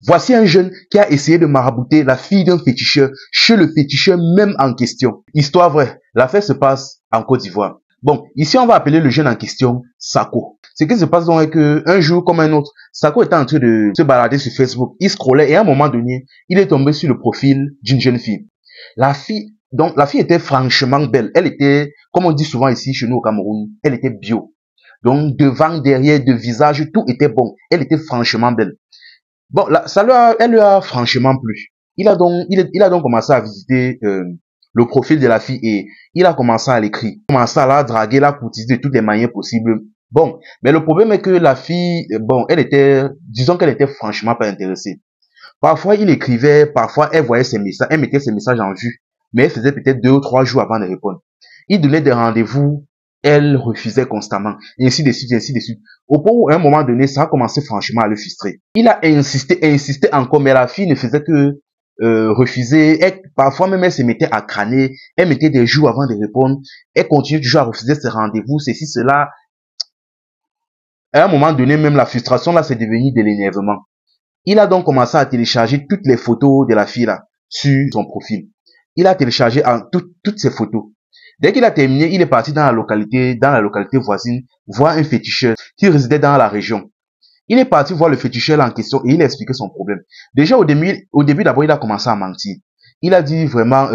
Voici un jeune qui a essayé de marabouter la fille d'un féticheur chez le féticheur même en question. Histoire vraie, l'affaire se passe en Côte d'Ivoire. Bon, ici on va appeler le jeune en question Sako. Ce qui se passe donc est que un jour comme un autre, Sako était en train de se balader sur Facebook, il scrollait et à un moment donné, il est tombé sur le profil d'une jeune fille. Donc la fille était franchement belle. Elle était, comme on dit souvent ici chez nous au Cameroun, elle était bio. Donc devant, derrière, de visage, tout était bon. Elle était franchement belle. Bon, là, elle lui a franchement plu. Il a donc commencé à visiter le profil de la fille et il a commencé à l'écrire. Il a commencé à la draguer, la courtiser de toutes les manières possibles. Bon, mais le problème est que la fille, bon, disons qu'elle était franchement pas intéressée. Parfois, il écrivait, parfois, elle voyait ses messages, elle mettait ses messages en vue, mais elle faisait peut-être 2 ou 3 jours avant de répondre. Il donnait des rendez-vous, elle refusait constamment, et ainsi de suite, et ainsi de suite. Au point où, à un moment donné, ça a commencé franchement à le frustrer. Il a insisté encore, mais la fille ne faisait que refuser. Parfois même, elle se mettait à crâner, elle mettait des jours avant de répondre, elle continuait toujours à refuser ses rendez-vous, ceci, cela. À un moment donné, même la frustration, là, c'est devenu de l'énervement. Il a donc commencé à télécharger toutes les photos de la fille là sur son profil. Il a téléchargé toutes ces photos. Dès qu'il a terminé, il est parti dans la localité voisine, voir un féticheur qui résidait dans la région. Il est parti voir le féticheur en question et il a expliqué son problème. Déjà au début d'abord, il a commencé à mentir. Il a dit vraiment,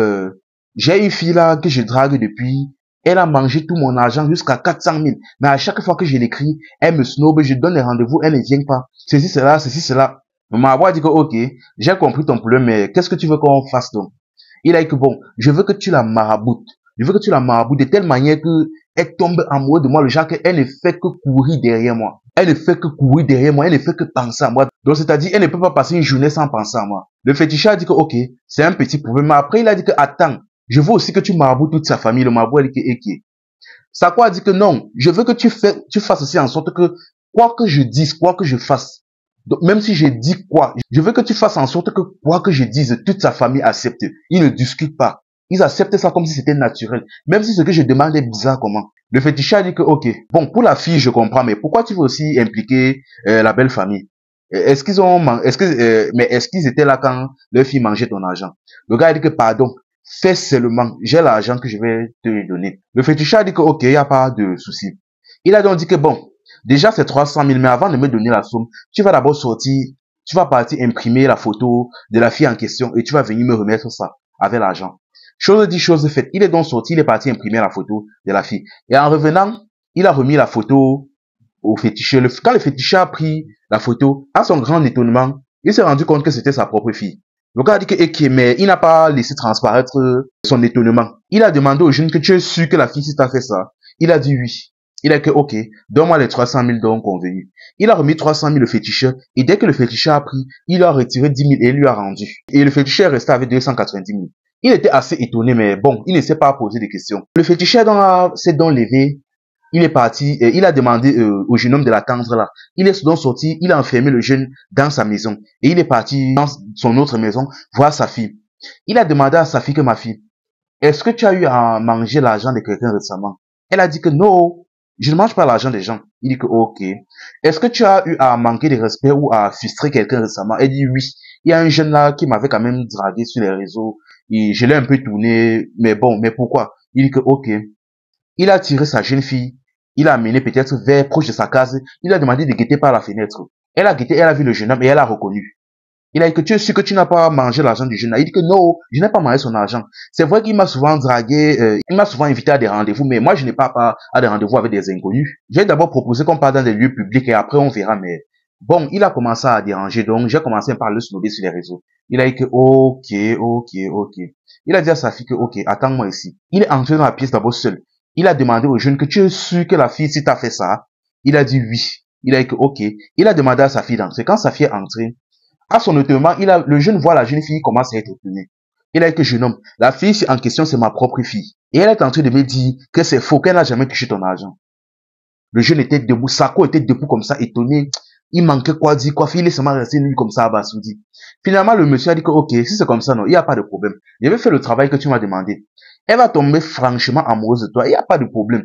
j'ai une fille là que je drague depuis. Elle a mangé tout mon argent jusqu'à 400 000. Mais à chaque fois que je l'écris, elle me snobe, je donne les rendez-vous, elle ne vient pas. Ceci, cela. Maman a dit que, ok, j'ai compris ton problème, mais qu'est-ce que tu veux qu'on fasse donc? Il a dit que, bon, je veux que tu la maraboutes. Je veux que tu la maraboutes de telle manière que elle tombe amoureuse de moi, le genre qu'elle ne fait que courir derrière moi. Elle ne fait que courir derrière moi, elle ne fait que penser à moi. Donc, c'est-à-dire, elle ne peut pas passer une journée sans penser à moi. Le féticheur a dit que, ok, c'est un petit problème. Mais après, il a dit que, attends, je veux aussi que tu maraboutes toute sa famille. Le marabout a dit que, ok. Sako a dit que non, je veux que tu fasses aussi en sorte que, quoi que je dise, quoi que je fasse, donc, même si je dis quoi, je veux que tu fasses en sorte que quoi que je dise, toute sa famille accepte. Ils ne discutent pas. Ils acceptent ça comme si c'était naturel. Même si ce que je demande est bizarre comment. Le féticheur a dit que, ok, bon, pour la fille, je comprends, mais pourquoi tu veux aussi impliquer la belle famille? Est-ce qu'ils étaient là quand leur fille mangeait ton argent? Le gars a dit que, pardon, fais seulement, j'ai l'argent que je vais te donner. Le féticheur a dit que, ok, il n'y a pas de souci. Il a donc dit que, bon, déjà, c'est 300 000, mais avant de me donner la somme, tu vas d'abord sortir, tu vas partir imprimer la photo de la fille en question et tu vas venir me remettre ça avec l'argent. Chose dit, chose faite. Il est donc sorti, il est parti imprimer la photo de la fille. Et en revenant, il a remis la photo au féticheur. Quand le féticheur a pris la photo, à son grand étonnement, il s'est rendu compte que c'était sa propre fille. Le gars a dit que, ok, mais il n'a pas laissé transparaître son étonnement. Il a demandé au jeune que tu es sûr que la fille si t'a fait ça. Il a dit oui. Il a dit que, ok, donne-moi les 300 000 dont convenu. Il a remis 300 000 au féticheur, et dès que le féticheur a pris, il a retiré 10 000 et il lui a rendu. Et le féticheur est resté avec 290 000. Il était assez étonné, mais bon, il ne s'est pas posé de questions. Le féticheur s'est donc levé, il est parti, il a demandé au jeune homme de l'attendre là. Il est donc sorti, il a enfermé le jeune dans sa maison, et il est parti dans son autre maison voir sa fille. Il a demandé à sa fille que ma fille, est-ce que tu as eu à manger l'argent de quelqu'un récemment? Elle a dit que non. Je ne mange pas l'argent des gens. Il dit que ok. Est-ce que tu as eu à manquer de respect ou à frustrer quelqu'un récemment? Elle dit oui. Il y a un jeune là qui m'avait quand même dragué sur les réseaux. Et je l'ai un peu tourné. Mais bon, mais pourquoi? Il dit que ok. Il a tiré sa jeune fille. Il l'a amené peut-être vers proche de sa case. Il a demandé de guetter par la fenêtre. Elle a guetté, elle a vu le jeune homme et elle a reconnu. Il a dit que tu es sûr que tu n'as pas mangé l'argent du jeune. Il dit que non, je n'ai pas mangé son argent. C'est vrai qu'il m'a souvent dragué, il m'a souvent invité à des rendez-vous, mais moi je n'ai pas à des rendez-vous avec des inconnus. J'ai d'abord proposé qu'on parte dans des lieux publics et après on verra, mais bon, il a commencé à déranger, donc j'ai commencé par le snobber sur les réseaux. Il a dit que ok. Il a dit à sa fille que ok, attends-moi ici. Il est entré dans la pièce d'abord seul. Il a demandé au jeune que tu es sûr que la fille si t'a fait ça. Il a dit oui. Il a dit que ok. Il a demandé à sa fille d'entrer. Quand sa fille est entrée, à son étonnement, le jeune voit la jeune fille commence à être étonnée. Il a dit que jeune homme, la fille en question c'est ma propre fille. Et elle est en train de me dire que c'est faux, qu'elle n'a jamais touché ton argent. Le jeune était debout, Sako était debout comme ça, étonné. Il manquait quoi dire, quoi faire, il est seulement resté lui comme ça abasourdi. Finalement, le monsieur a dit que ok, si c'est comme ça, non, il n'y a pas de problème. Je vais faire le travail que tu m'as demandé. Elle va tomber franchement amoureuse de toi, il n'y a pas de problème.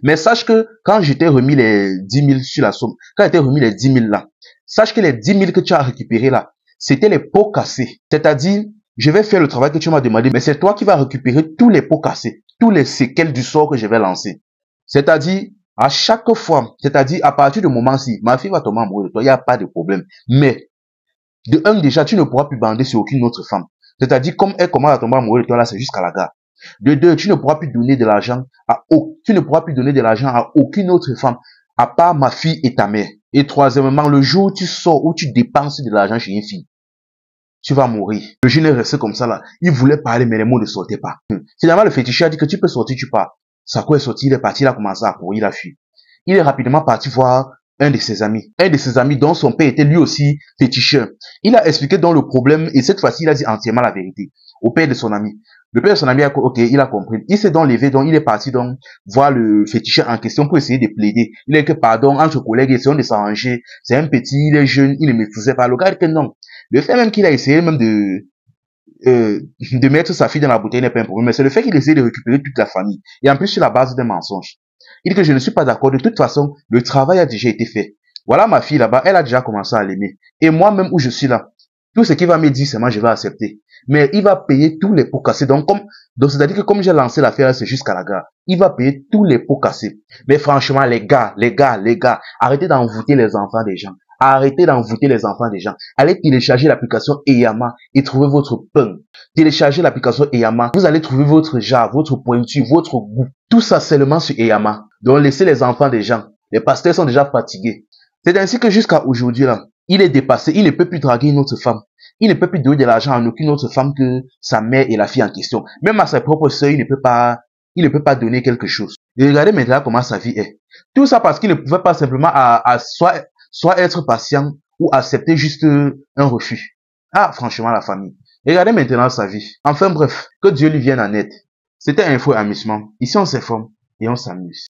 Mais sache que quand j'étais remis les 10 000 sur la somme, quand j'étais remis les 10 000 là, sache que les 10 000 que tu as récupérés là, c'était les pots cassés. C'est-à-dire, je vais faire le travail que tu m'as demandé, mais c'est toi qui vas récupérer tous les pots cassés, tous les séquelles du sort que je vais lancer. C'est-à-dire, à chaque fois, c'est-à-dire, à partir du moment-ci, ma fille va tomber amoureuse de toi, il n'y a pas de problème. Mais, de un, déjà, tu ne pourras plus bander sur aucune autre femme. C'est-à-dire, comme elle commence à tomber amoureuse de toi, là, c'est jusqu'à la gare. De deux, tu ne pourras plus donner de l'argent à aucune autre femme, à part ma fille et ta mère. Et troisièmement, le jour où tu sors, où tu dépenses de l'argent chez une fille, tu vas mourir. Le jeune est resté comme ça là. Il voulait parler, mais les mots ne sortaient pas. Finalement, le féticheur a dit que tu peux sortir, tu pars. Sako est sorti, il est parti, il a commencé à courir, il a fui. Il est rapidement parti voir un de ses amis. Un de ses amis dont son père était lui aussi féticheur. Il a expliqué donc le problème et cette fois-ci, il a dit entièrement la vérité au père de son ami. Le père de son ami a, ok, il a compris. Il s'est donc levé, donc il est parti donc voir le féticheur en question pour essayer de plaider. Il a dit que pardon, entre collègues, essayons de s'arranger. C'est un petit, il est jeune, il ne maîtrisait pas. Le gars dit que non. Le fait même qu'il a essayé même de mettre sa fille dans la bouteille n'est pas un problème, mais c'est le fait qu'il essaie de récupérer toute la famille. Et en plus sur la base d'un mensonge. Il dit que je ne suis pas d'accord. De toute façon, le travail a déjà été fait. Voilà ma fille là-bas, elle a déjà commencé à l'aimer. Et moi-même où je suis là, tout ce qu'il va me dire, c'est moi je vais accepter. Mais il va payer tous les pots cassés. Donc c'est-à-dire que comme j'ai lancé l'affaire, c'est jusqu'à la gare. Il va payer tous les pots cassés. Mais franchement, les gars, arrêtez d'envoûter les enfants des gens. Arrêtez d'envoûter les enfants des gens. Allez télécharger l'application Eyama et trouvez votre pain. Téléchargez l'application Eyama. Vous allez trouver votre genre, votre pointure, votre goût. Tout ça seulement sur Eyama. Donc laissez les enfants des gens. Les pasteurs sont déjà fatigués. C'est ainsi que jusqu'à aujourd'hui là, il est dépassé. Il ne peut plus draguer une autre femme. Il ne peut plus donner de l'argent à aucune autre femme que sa mère et la fille en question. Même à sa propre sœur, il ne peut pas donner quelque chose. Et regardez maintenant comment sa vie est. Tout ça parce qu'il ne pouvait pas simplement soit être patient ou accepter juste un refus. Ah, franchement, la famille. Regardez maintenant sa vie. Enfin bref, que Dieu lui vienne en aide. C'était Info et Amusement. Ici, on s'informe et on s'amuse.